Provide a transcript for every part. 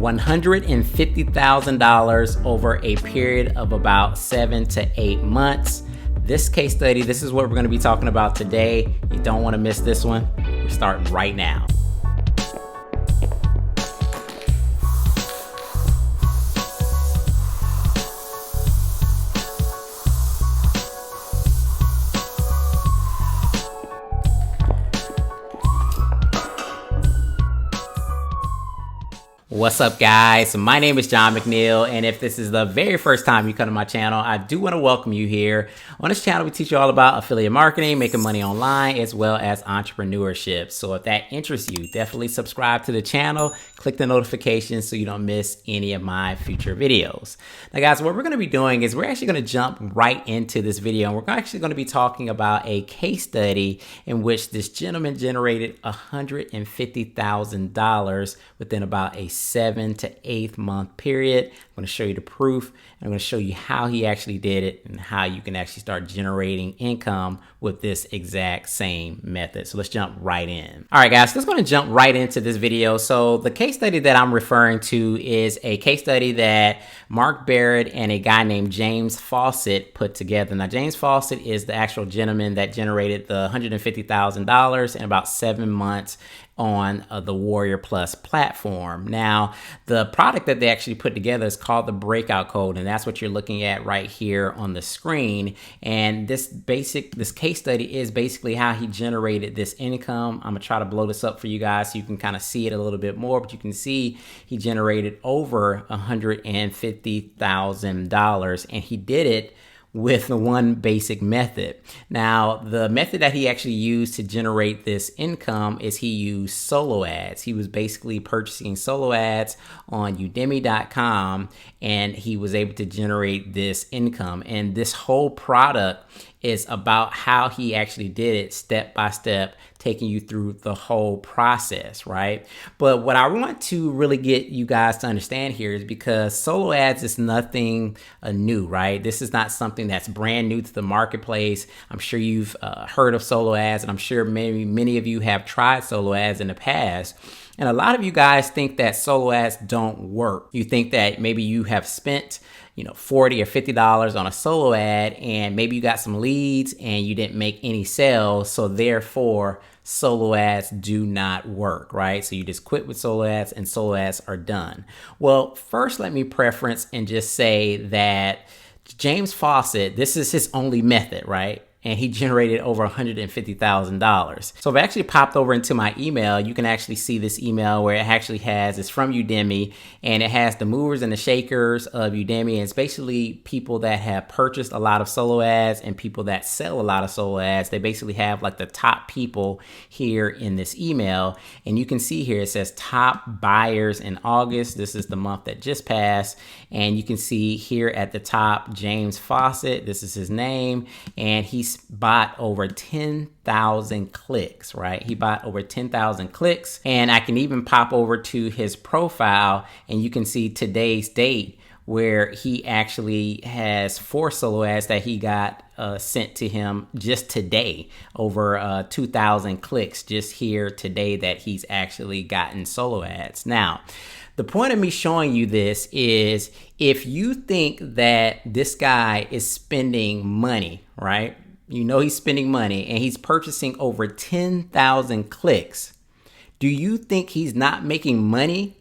$150,000 over a period of about 7 to 8 months. This case study, this is what we're going to be talking about today. You don't want to miss this one. We're starting right now. What's up, guys? My name is John McNeil, and if this is the very first time you come to my channel, I do want to welcome you here. On this channel, we teach you all about affiliate marketing, making money online, as well as entrepreneurship. So if that interests you, definitely subscribe to the channel, click the notifications so you don't miss any of my future videos. Now, guys, what we're going to be doing is we're actually going to jump right into this video, and we're actually going to be talking about a case study in which this gentleman generated $150,000 within about a 7 to 8 month period. I'm going to show you the proof, and I'm going to show you how he actually did it and how you can actually start generating income with this exact same method. So let's jump right in. All right, guys, let's go and jump right into this video. So the case study that I'm referring to is a case study that Mark Barrett and a guy named James Fawcett put together. Now, James Fawcett is the actual gentleman that generated the $150,000 in about 7 months on the Warrior Plus platform. Now, the product that they actually put together is called the Breakout Code, and that's what you're looking at right here on the screen. And this case study is basically how he generated this income. I'm gonna try to blow this up for you guys so you can kind of see it a little bit more, but you can see he generated over $150,000, and he did it with one basic method. Now, the method that he actually used to generate this income is he used solo ads. He was basically purchasing solo ads on Udemy.com, and he was able to generate this income. And this whole product is about how he actually did it step by step, taking you through the whole process, right? But what I want to really get you guys to understand here is because solo ads is nothing new, right? This is not something that's brand new to the marketplace. I'm sure you've heard of solo ads, and I'm sure many of you have tried solo ads in the past. And a lot of you guys think that solo ads don't work. You think that maybe you have spent $40 or $50 on a solo ad, and maybe you got some leads and you didn't make any sales. So therefore, solo ads do not work, right? So you just quit with solo ads and solo ads are done. Well, first, let me preference and just say that James Fawcett, this is his only method, right? And he generated over $150,000. So if I actually popped over into my email, you can actually see this email where it actually it's from Udemy, and it has the movers and the shakers of Udemy. And it's basically people that have purchased a lot of solo ads and people that sell a lot of solo ads. They basically have like the top people here in this email. And you can see here, it says top buyers in August. This is the month that just passed. And you can see here at the top, James Fawcett, this is his name. And he's bought over 10,000 clicks, right? He bought over 10,000 clicks. And I can even pop over to his profile and you can see today's date where he actually has 4 solo ads that he got sent to him just today, over 2,000 clicks just here today that he's actually gotten solo ads. Now, the point of me showing you this is if you think that this guy is spending money, right? You know he's spending money and he's purchasing over 10,000 clicks. Do you think he's not making money?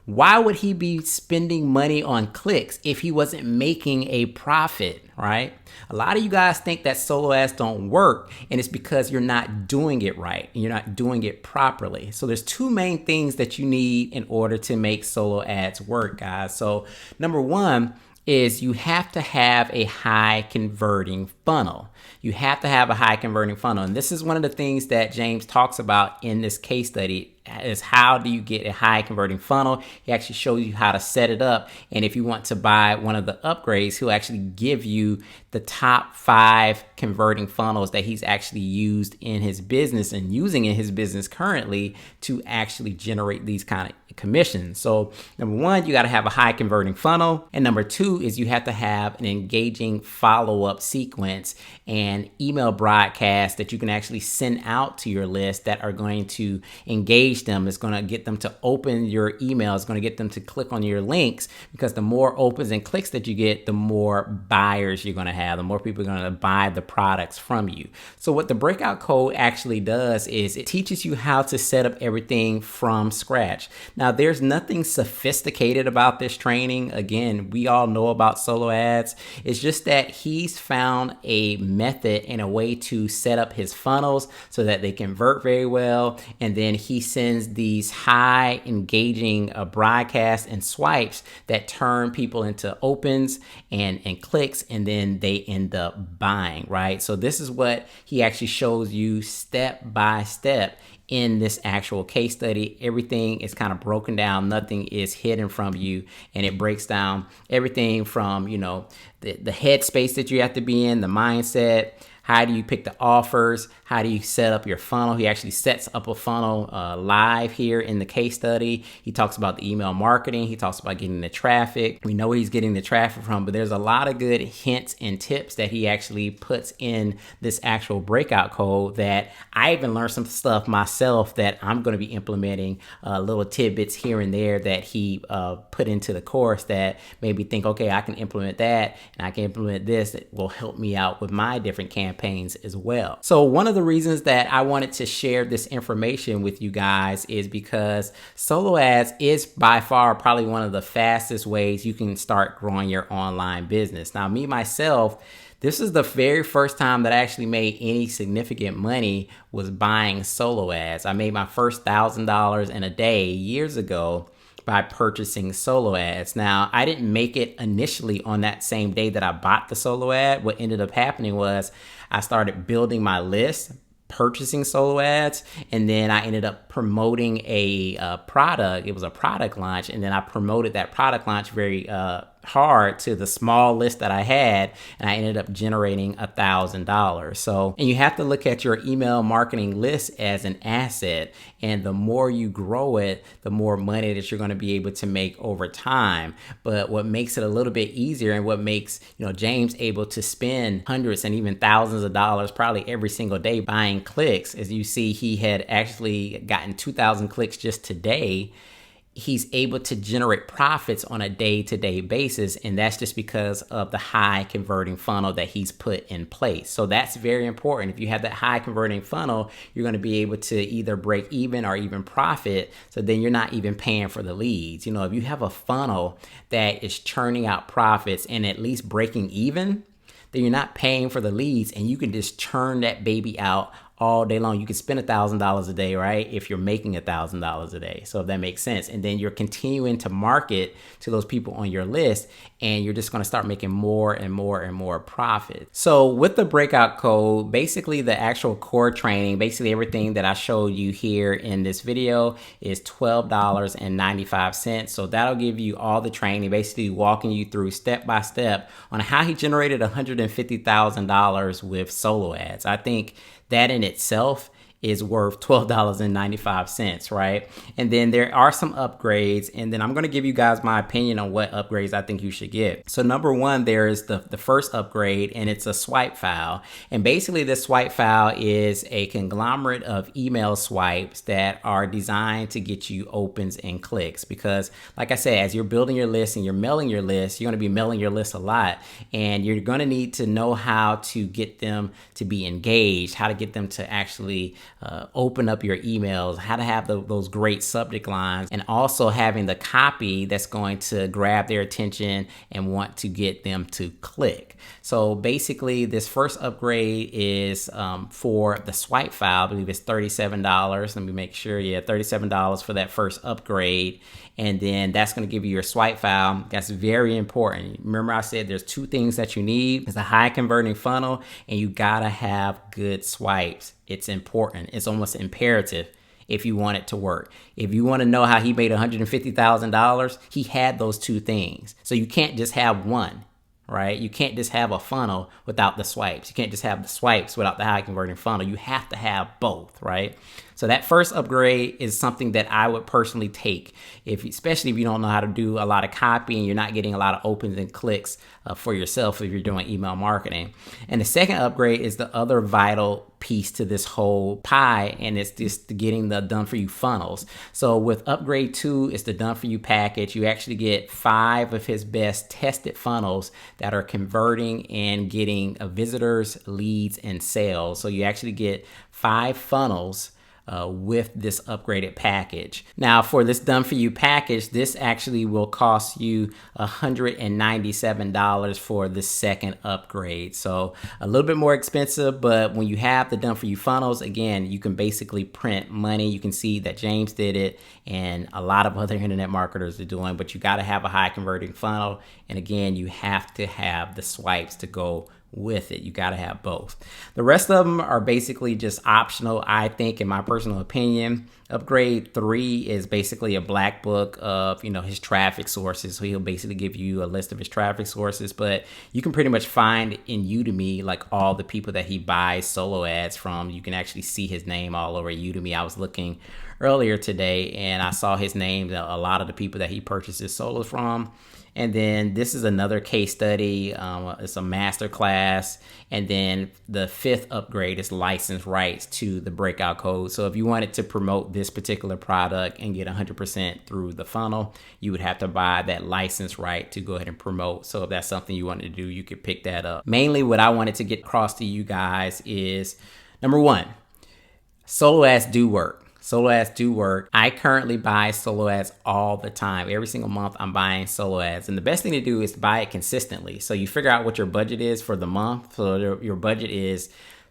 Why would he be spending money on clicks if he wasn't making a profit, right? A lot of you guys think that solo ads don't work, and it's because you're not doing it right and you're not doing it properly. So there's 2 main things that you need in order to make solo ads work, guys. So number 1 is you have to have a high converting funnel. You have to have a high converting funnel. And this is one of the things that James talks about in this case study is how do you get a high converting funnel. He actually shows you how to set it up. And if you want to buy one of the upgrades, he'll actually give you the top 5 converting funnels that he's actually used in his business and using in his business currently to actually generate these kind of commissions. So number one, you got to have a high converting funnel. And number two is you have to have an engaging follow-up sequence and email broadcasts that you can actually send out to your list that are going to engage them. It's going to get them to open your email. It's going to get them to click on your links, because the more opens and clicks that you get, the more buyers you're going to have, the more people are going to buy the products from you. So what the Breakout Code actually does is it teaches you how to set up everything from scratch. Now, there's nothing sophisticated about this training. Again, we all know about solo ads. It's just that he's found a method and a way to set up his funnels so that they convert very well. And then he sends these high engaging broadcasts and swipes that turn people into opens and clicks, and then they end up buying, right? So this is what he actually shows you step by step in this actual case study. Everything is kind of broken down. Nothing is hidden from you. And it breaks down everything from, the headspace that you have to be in, the mindset. How do you pick the offers? How do you set up your funnel? He actually sets up a funnel live here in the case study. He talks about the email marketing. He talks about getting the traffic. We know where he's getting the traffic from, but there's a lot of good hints and tips that he actually puts in this actual breakout code that I even learned some stuff myself that I'm going to be implementing, little tidbits here and there that he put into the course that made me think, okay, I can implement that and I can implement this that will help me out with my different campaigns as well. So one of the reasons that I wanted to share this information with you guys is because solo ads is by far probably one of the fastest ways you can start growing your online business. Now, me, myself, this is the very first time that I actually made any significant money was buying solo ads. I made my first $1,000 in a day years ago by purchasing solo ads. Now, I didn't make it initially on that same day that I bought the solo ad. What ended up happening was I started building my list, purchasing solo ads, and then I ended up promoting a product. It was a product launch, and then I promoted that product launch very hard to the small list that I had, and I ended up generating $1,000. So, and you have to look at your email marketing list as an asset, and the more you grow it, the more money that you're going to be able to make over time. But what makes it a little bit easier, and what makes James able to spend hundreds and even thousands of dollars probably every single day buying clicks, as you see, he had actually gotten 2,000 clicks just today. He's able to generate profits on a day-to-day basis, and that's just because of the high converting funnel that he's put in place. So that's very important. If you have that high converting funnel, you're going to be able to either break even or even profit, so then you're not even paying for the leads. If you have a funnel that is churning out profits and at least breaking even, then you're not paying for the leads, and you can just churn that baby out all day long. You can spend $1,000 a day, right? If you're making $1,000 a day. So if that makes sense. And then you're continuing to market to those people on your list, and you're just going to start making more and more and more profit. So with the breakout code, basically the actual core training, basically everything that I showed you here in this video is $12.95. So that'll give you all the training, basically walking you through step by step on how he generated $150,000 with solo ads. I think that in itself is worth $12.95, right? And then there are some upgrades, and then I'm going to give you guys my opinion on what upgrades I think you should get. So number one, there is the first upgrade, and it's a swipe file. And basically this swipe file is a conglomerate of email swipes that are designed to get you opens and clicks. Because like I said, as you're building your list and you're mailing your list, you're going to be mailing your list a lot, and you're going to need to know how to get them to be engaged, how to get them to actually open up your emails, how to have those great subject lines, and also having the copy that's going to grab their attention and want to get them to click. So basically this first upgrade is for the swipe file. I believe it's $37. Let me make sure. Yeah, $37 for that first upgrade. And then that's going to give you your swipe file. That's very important. Remember I said there's two things that you need. It's a high converting funnel, and you got to have good swipes. It's important. It's almost imperative if you want it to work. If you want to know how he made $150,000, he had those two things. So you can't just have one, right? You can't just have a funnel without the swipes. You can't just have the swipes without the high converting funnel. You have to have both, right? So that first upgrade is something that I would personally take, especially if you don't know how to do a lot of copy and you're not getting a lot of opens and clicks for yourself if you're doing email marketing. And the second upgrade is the other vital piece to this whole pie, and it's just getting the done for you funnels. So with upgrade 2, it's the done for you package. You actually get 5 of his best tested funnels that are converting and getting visitors, leads, and sales. So you actually get 5 funnels with this upgraded package. Now for this done for you package, this actually will cost you $197 for the second upgrade. So a little bit more expensive, but when you have the done for you funnels, again, you can basically print money. You can see that James did it and a lot of other internet marketers are doing, but you got to have a high converting funnel. And again, you have to have the swipes to go with it. You got to have both. The rest of them are basically just optional, I think, in my personal opinion. Upgrade 3 is basically a black book of, his traffic sources. So he'll basically give you a list of his traffic sources, but you can pretty much find in Udemy, like all the people that he buys solo ads from. You can actually see his name all over Udemy. I was looking earlier today and I saw his name, a lot of the people that he purchases solos from. And then this is another case study. It's a master class. And then the 5th upgrade is license rights to the Breakout Code. So if you wanted to promote this particular product and get 100% through the funnel, you would have to buy that license right to go ahead and promote. So if that's something you wanted to do, you could pick that up. Mainly what I wanted to get across to you guys is, number 1, solo ads do work. Solo ads do work. I currently buy solo ads all the time. Every single month I'm buying solo ads. And the best thing to do is to buy it consistently. So you figure out what your budget is for the month. So your budget is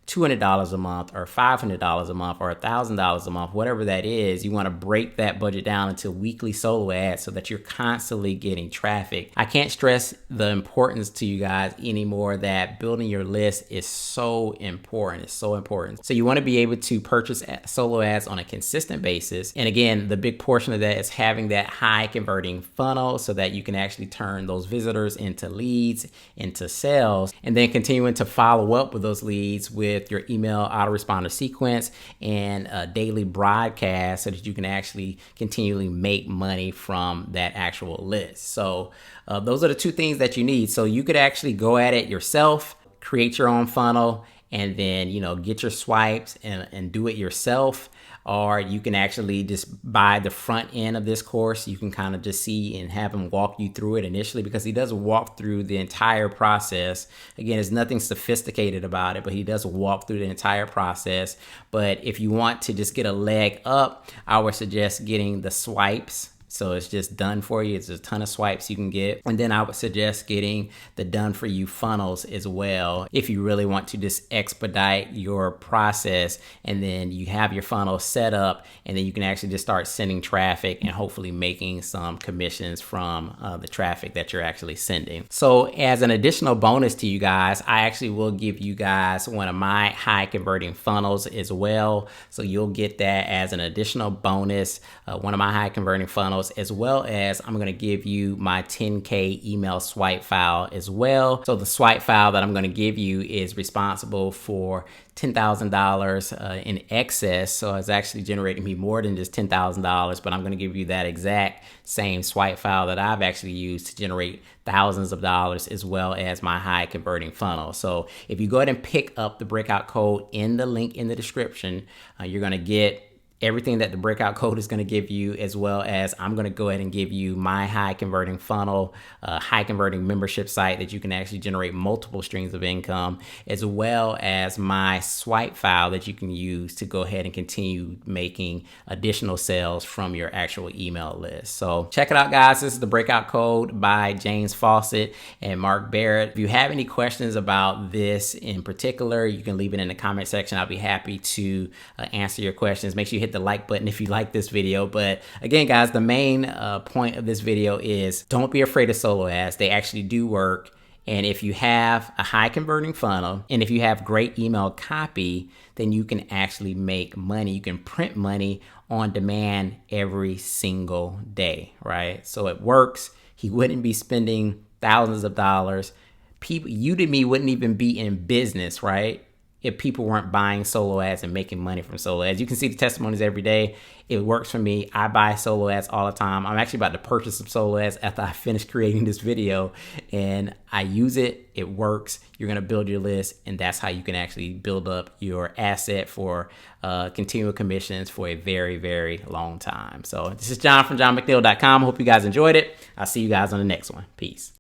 $200 a month or $500 a month or $1,000 a month, whatever that is. You want to break that budget down into weekly solo ads so that you're constantly getting traffic. I can't stress the importance to you guys anymore that building your list is so important. It's so important. So you want to be able to purchase solo ads on a consistent basis. And again, the big portion of that is having that high converting funnel so that you can actually turn those visitors into leads, into sales, and then continuing to follow up with those leads with your email autoresponder sequence and a daily broadcast so that you can actually continually make money from that actual list. So those are the 2 things that you need. So you could actually go at it yourself, create your own funnel, and then, get your swipes and do it yourself. Or you can actually just buy the front end of this course. You can kind of just see and have him walk you through it initially, because he does walk through the entire process. Again, there's nothing sophisticated about it, but he does walk through the entire process. But if you want to just get a leg up, I would suggest getting the swipes. So it's just done for you. It's a ton of swipes you can get. And then I would suggest getting the done for you funnels as well if you really want to just expedite your process. And then you have your funnel set up and then you can actually just start sending traffic and hopefully making some commissions from the traffic that you're actually sending. So as an additional bonus to you guys, I actually will give you guys one of my high converting funnels as well. So you'll get that as an additional bonus, one of my high converting funnels, as well as I'm going to give you my 10K email swipe file as well. So the swipe file that I'm going to give you is responsible for $10,000 in excess. So it's actually generating me more than just $10,000, but I'm going to give you that exact same swipe file that I've actually used to generate thousands of dollars, as well as my high converting funnel. So if you go ahead and pick up the Breakout Code in the link in the description, you're going to get everything that the Breakout Code is going to give you, as well as I'm going to go ahead and give you my high converting funnel, high converting membership site that you can actually generate multiple streams of income, as well as my swipe file that you can use to go ahead and continue making additional sales from your actual email list. So check it out, guys. This is the Breakout Code by James Fawcett and Mark Barrett. If you have any questions about this in particular, you can leave it in the comment section. I'll be happy to answer your questions. Make sure you hit the like button if you like this video. But again, guys, the main point of this video is don't be afraid of solo ads. They actually do work. And if you have a high converting funnel and if you have great email copy, then you can actually make money. You can print money on demand every single day, right? So it works. He wouldn't be spending thousands of dollars people, Udemy wouldn't even be in business, right, if people weren't buying solo ads and making money from solo ads. You can see the testimonies every day. It works for me. I buy solo ads all the time. I'm actually about to purchase some solo ads after I finish creating this video, and I use it. It works. You're going to build your list, and that's how you can actually build up your asset for continual commissions for a very, very long time. So this is John from johnmcneil.com. Hope you guys enjoyed it. I'll see you guys on the next one. Peace.